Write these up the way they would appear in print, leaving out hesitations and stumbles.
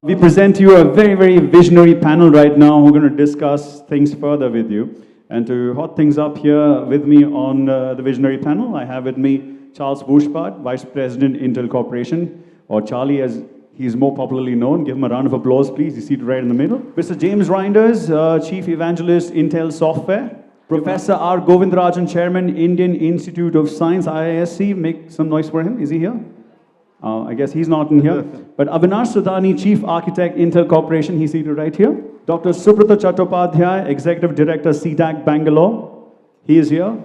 We present to you a very, very visionary panel right now. We're going to discuss things further with you. And to hot things up here with me on the visionary panel, I have with me Charles Bushpart, Vice President, Intel Corporation, or Charlie as he's more popularly known. Give him a round of applause, please. He's seated right in the middle. Mr. James Reinders, Chief Evangelist, Intel Software. Professor R. Govindarajan, Chairman, Indian Institute of Science, IISc. Make some noise for him. Is he here? I guess he's not in here. But Avinash Sudani, Chief Architect, Intel Corporation, he's seated right here. Dr. Subrata Chattopadhyay, Executive Director, CDAC Bangalore, he is here.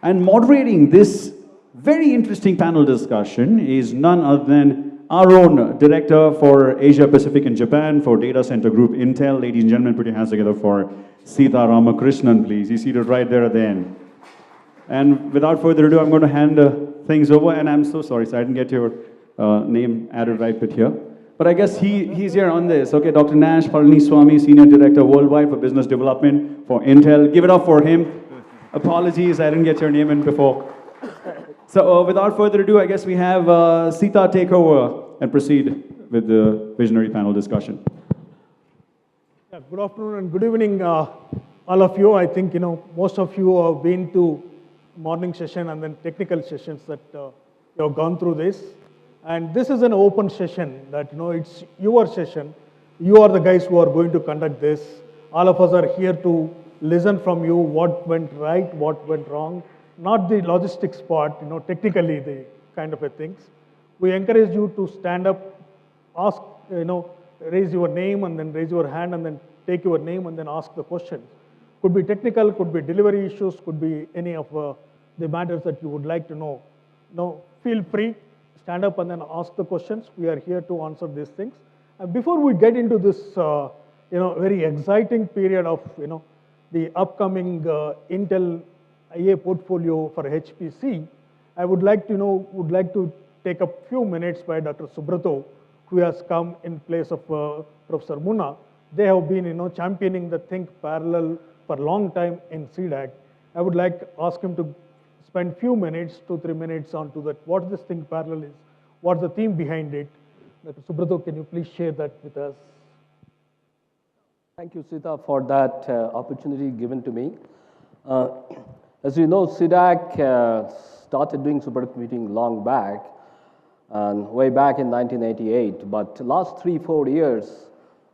And moderating this very interesting panel discussion is none other than our own Director for Asia Pacific and Japan for Data Center Group Intel. Ladies and gentlemen, put your hands together for Sita Ramakrishnan, please. He's seated right there at the end. And without further ado, I'm going to hand things over, and I'm so sorry, so I didn't get your name added right bit here. But I guess he's here on this. Okay, Dr. Nash Palani-Swamy, Senior Director Worldwide for Business Development for Intel. Give it up for him. Apologies, I didn't get your name in before. So without further ado, I guess we have Sita take over and proceed with the visionary panel discussion. Yeah, good afternoon and good evening, all of you. I think, most of you have been to morning session and then technical sessions that you have gone through this. And this is an open session that, it's your session. You are the guys who are going to conduct this. All of us are here to listen from you what went right, what went wrong, not the logistics part, technically the kind of a things. We encourage you to stand up, ask, raise your name and then raise your hand and then take your name and then ask the questions. Could be technical, could be delivery issues, could be any of the matters that you would like to know. Feel free, stand up and then ask the questions. We are here to answer these things. And before we get into this, very exciting period of, the upcoming Intel IA portfolio for HPC, I would like to take a few minutes by Dr. Subrato, who has come in place of Professor Munna. They have been, championing the Think Parallel for a long time in CDAC. I would like to ask him to spend few minutes, 2-3 minutes onto that, what this Think Parallel is, what's the theme behind it. Dr. Subrato, can you please share that with us? Thank you, Sita, for that opportunity given to me. As you know, CDAC started doing supercomputing long back, and way back in 1988. But last 3-4 years,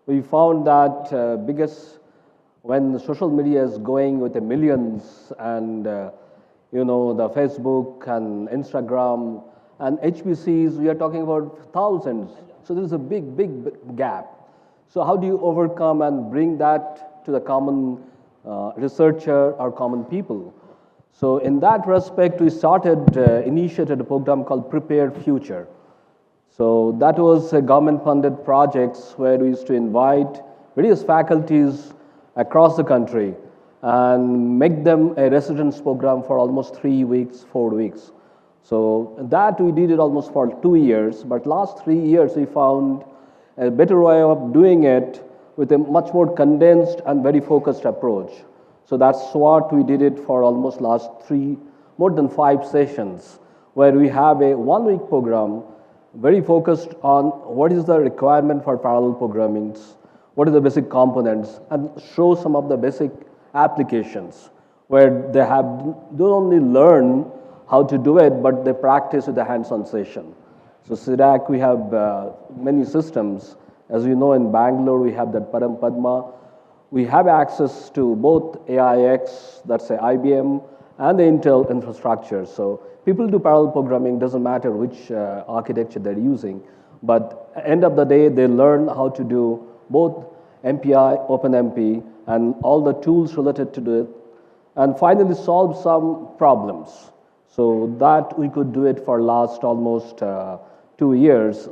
we found that when the social media is going with the millions and the Facebook and Instagram and HPCs, we are talking about thousands. So there's a big gap. So how do you overcome and bring that to the common researcher or common people? So in that respect, we initiated a program called Prepare Future. So that was a government-funded projects where we used to invite various faculties across the country and make them a residence program for almost 3 weeks, 4 weeks. So that we did it almost for 2 years, but last 3 years we found a better way of doing it with a much more condensed and very focused approach. So that's what we did it for almost last more than 5 sessions, where we have a 1-week program very focused on what is the requirement for parallel programming, what are the basic components, and show some of the basic applications where they don't only learn how to do it, but they practice with the hands-on session. So CDAC, we have many systems. As you know, in Bangalore, we have that Param Padma. We have access to both AIX, that's IBM, and the Intel infrastructure. So people do parallel programming, doesn't matter which architecture they're using. But at the end of the day, they learn how to do both MPI, OpenMP, and all the tools related to it, and finally solve some problems. So that we could do it for last almost 2 years.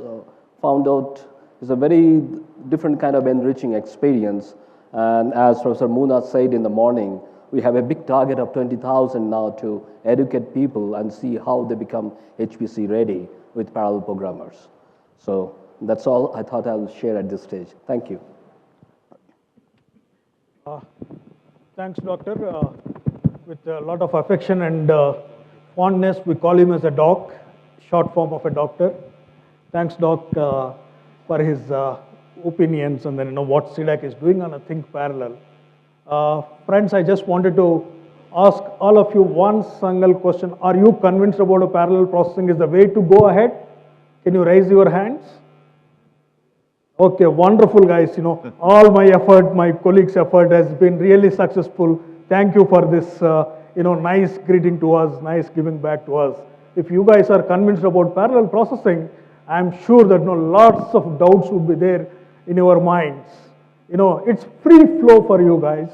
Found out it's a very different kind of enriching experience. And as Professor Munna said in the morning, we have a big target of 20,000 now to educate people and see how they become HPC ready with parallel programmers. So that's all I thought I will share at this stage. Thank you. Thanks, Doctor. With a lot of affection and fondness, we call him as a doc, short form of a doctor. Thanks, Doc. for his opinions and then what CDAC is doing on a Think Parallel. Friends, I just wanted to ask all of you one single question. Are you convinced about a parallel processing is the way to go ahead? Can you raise your hands? Okay, wonderful guys. All my effort, my colleagues' effort has been really successful. Thank you for this, nice greeting to us, nice giving back to us. If you guys are convinced about parallel processing, I'm sure that lots of doubts would be there in your minds. It's free flow for you guys.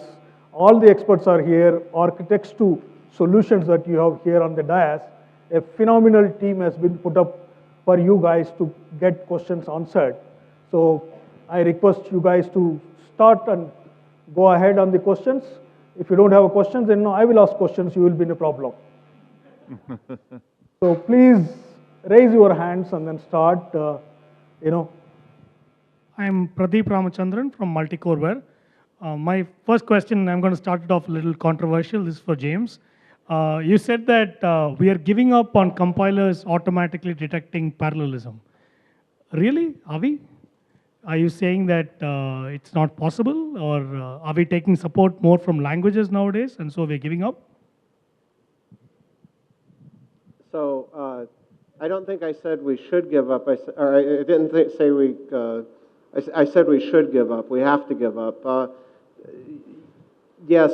All the experts are here, architects to solutions that you have here on the dais. A phenomenal team has been put up for you guys to get questions answered. So I request you guys to start and go ahead on the questions. If you don't have a question, then I will ask questions, you will be in a problem. So please raise your hands and then start, I'm Pradeep Ramachandran from Multicoreware. My first question, I'm going to start it off a little controversial. This is for James. You said that we are giving up on compilers automatically detecting parallelism. Really? Are we? Are you saying that it's not possible, or are we taking support more from languages nowadays, and so we're giving up? So I don't think I said we should give up. I didn't say we. I said we should give up. We have to give up. Yes.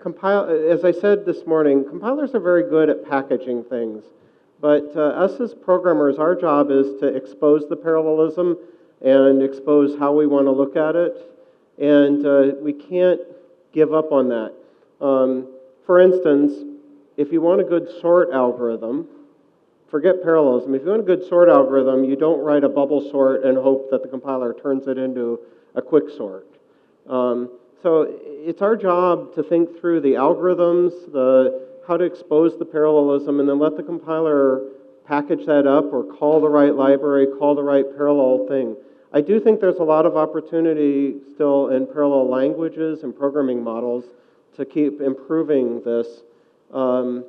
As I said this morning, compilers are very good at packaging things. But us as programmers, our job is to expose the parallelism and expose how we want to look at it. And we can't give up on that. For instance, if you want a good sort algorithm, forget parallelism. If you want a good sort algorithm, you don't write a bubble sort and hope that the compiler turns it into a quick sort. So it's our job to think through the algorithms, how to expose the parallelism, and then let the compiler package that up or call the right library, call the right parallel thing. I do think there's a lot of opportunity still in parallel languages and programming models to keep improving this. But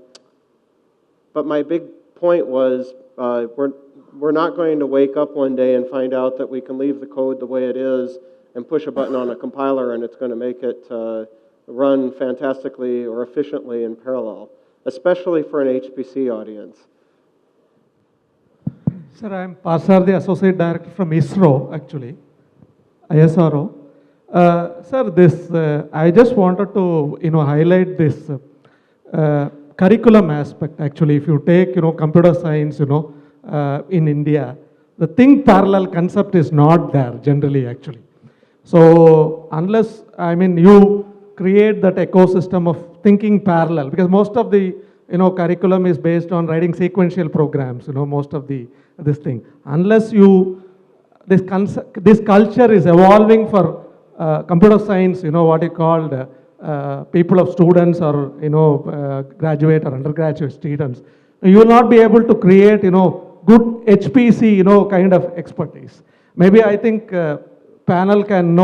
my big point was we're not going to wake up one day and find out that we can leave the code the way it is and push a button on a compiler and it's going to make it run fantastically or efficiently in parallel, especially for an HPC audience. Sir, I am Parsar, the Associate Director from ISRO, actually, ISRO. Sir, I just wanted to, highlight this curriculum aspect, actually. If you take, computer science, in India, the think parallel concept is not there, generally, actually. So, unless, you create that ecosystem of thinking parallel, because most of the curriculum is based on writing sequential programs, most of this thing. Unless this culture is evolving for computer science, what you called people of students or graduate or undergraduate students, you will not be able to create good HPC kind of expertise. Maybe I think panel can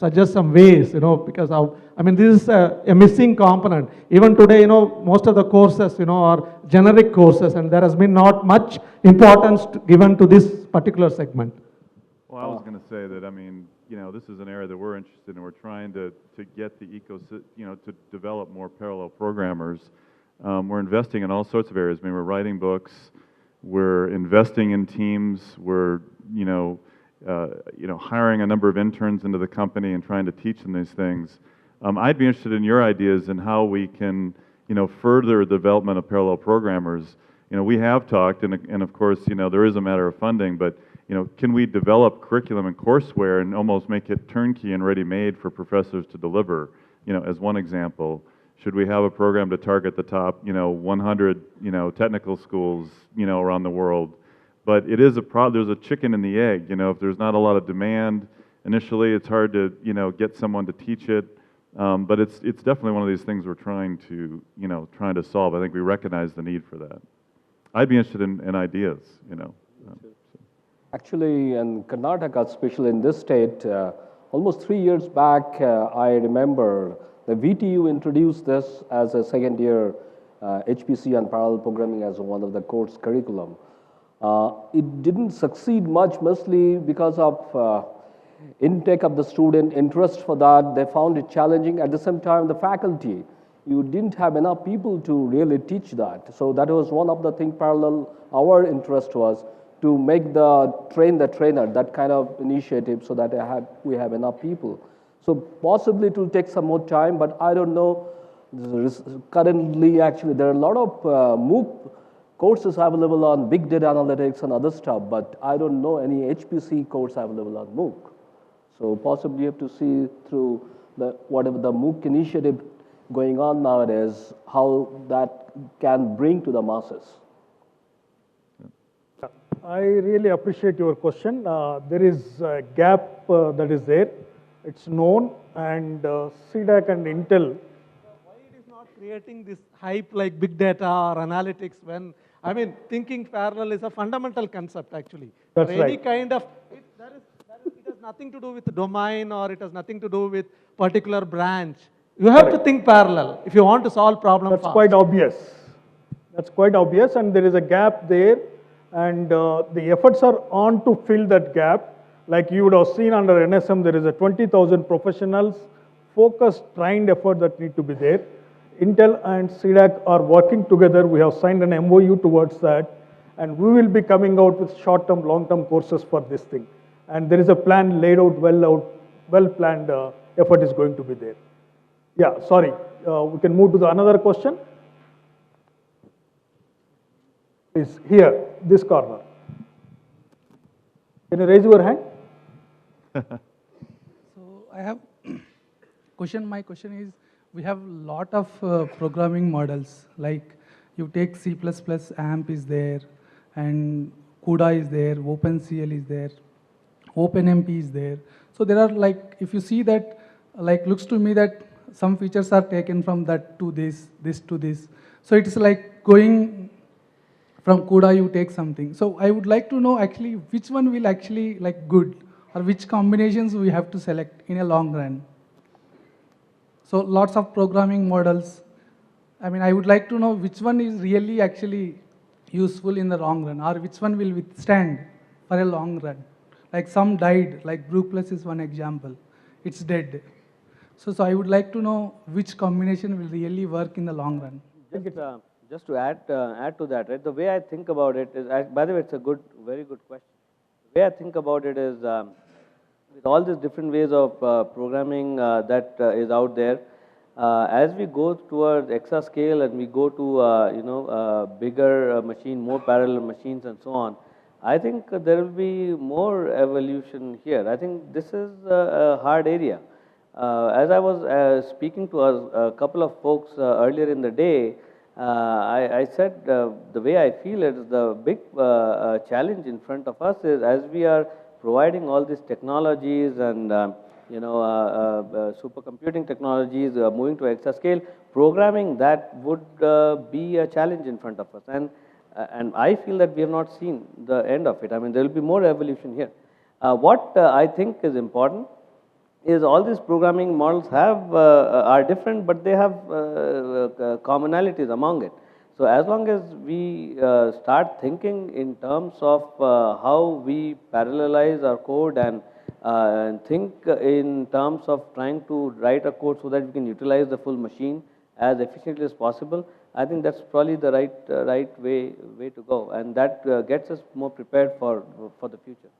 suggest some ways, because this is a missing component. Even today, most of the courses, are generic courses, and there has been not much importance given to this particular segment. Well, I was going to say that, this is an area that we're interested in. We're trying to get the ecosystem, to develop more parallel programmers. We're investing in all sorts of areas. We're writing books. We're investing in teams. We're, hiring a number of interns into the company and trying to teach them these things. I'd be interested in your ideas in how we can, further the development of parallel programmers. We have talked, and of course, there is a matter of funding, but, can we develop curriculum and courseware and almost make it turnkey and ready-made for professors to deliver, as one example? Should we have a program to target the top, 100, technical schools, around the world? But it is there's a chicken and the egg, if there's not a lot of demand initially, it's hard to, get someone to teach it. But it's definitely one of these things we're trying to solve. I think we recognize the need for that. I'd be interested in ideas, Actually, in Karnataka, especially in this state, almost 3 years back, I remember the VTU introduced this as a second year HPC and parallel programming as one of the course curriculum. It didn't succeed much, mostly because of intake of the student, interest for that. They found it challenging. At the same time, the faculty, you didn't have enough people to really teach that. So that was one of the things parallel. Our interest was to make train the trainer, that kind of initiative, so that we have enough people. So possibly it will take some more time, but I don't know. Currently, actually, there are a lot of MOOC courses available on big data analytics and other stuff, but I don't know any HPC course available on MOOC. So possibly you have to see through whatever the MOOC initiative going on nowadays, how that can bring to the masses. I really appreciate your question. There is a gap that is there. It's known, and CDAC and Intel. Why it is not creating this hype like big data or analytics when, I mean, thinking parallel is a fundamental concept actually. That's Any right. kind of, it has nothing to do with the domain, or it has nothing to do with particular branch. You have to think parallel if you want to solve problems. That's quite obvious. That's quite obvious, and there is a gap there, and the efforts are on to fill that gap. Like you would have seen under NSM, there is a 20,000 professionals, focused, trained effort that need to be there. Intel and CDAC are working together. We have signed an MOU towards that, and we will be coming out with short-term, long-term courses for this thing. And there is a plan laid out, well-planned effort is going to be there. Yeah, sorry. We can move to the another question. Is here, this corner. Can you raise your hand? So I have my question is, we have a lot of programming models, like you take C++, AMP is there, and CUDA is there, OpenCL is there, OpenMP is there. So there are, like, if you see that, like, looks to me that some features are taken from that to this to this. So it's like going from CUDA you take something. So I would like to know actually which one will actually like good, or which combinations we have to select in a long run. So lots of programming models. I mean, I would like to know which one is really actually useful in the long run, or which one will withstand for a long run. Like some died, like Brook+ is one example. It's dead. So I would like to know which combination will really work in the long run. Just to add to that, right? The way I think about it is, by the way, it's a very good question. The way I think about it is, with all these different ways of programming that is out there, as we go towards exascale and we go to bigger machine, more parallel machines and so on, I think there will be more evolution here. I think this is a hard area. As I was speaking to a couple of folks earlier in the day, I said the way I feel it is the big challenge in front of us is, as we are providing all these technologies and supercomputing technologies, moving to exascale, programming that would be a challenge in front of us. And I feel that we have not seen the end of it. I mean, there will be more evolution here. What I think is important is all these programming models are different, but they have commonalities among it. So as long as we start thinking in terms of how we parallelize our code and think in terms of trying to write a code so that we can utilize the full machine as efficiently as possible, I think that's probably the right way to go, and that gets us more prepared for the future.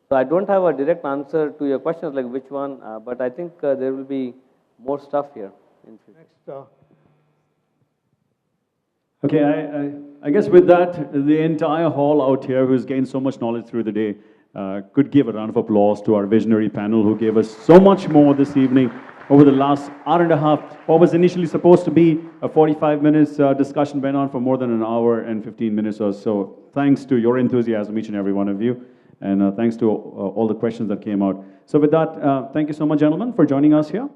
So I don't have a direct answer to your questions like which one, but I think there will be more stuff here in future. Next. Okay, I guess with that, the entire hall out here who's gained so much knowledge through the day could give a round of applause to our visionary panel who gave us so much more this evening over the last hour and a half. What was initially supposed to be a 45 minutes discussion went on for more than an hour and 15 minutes or so. Thanks to your enthusiasm, each and every one of you. And thanks to all the questions that came out. So with that, thank you so much, gentlemen, for joining us here.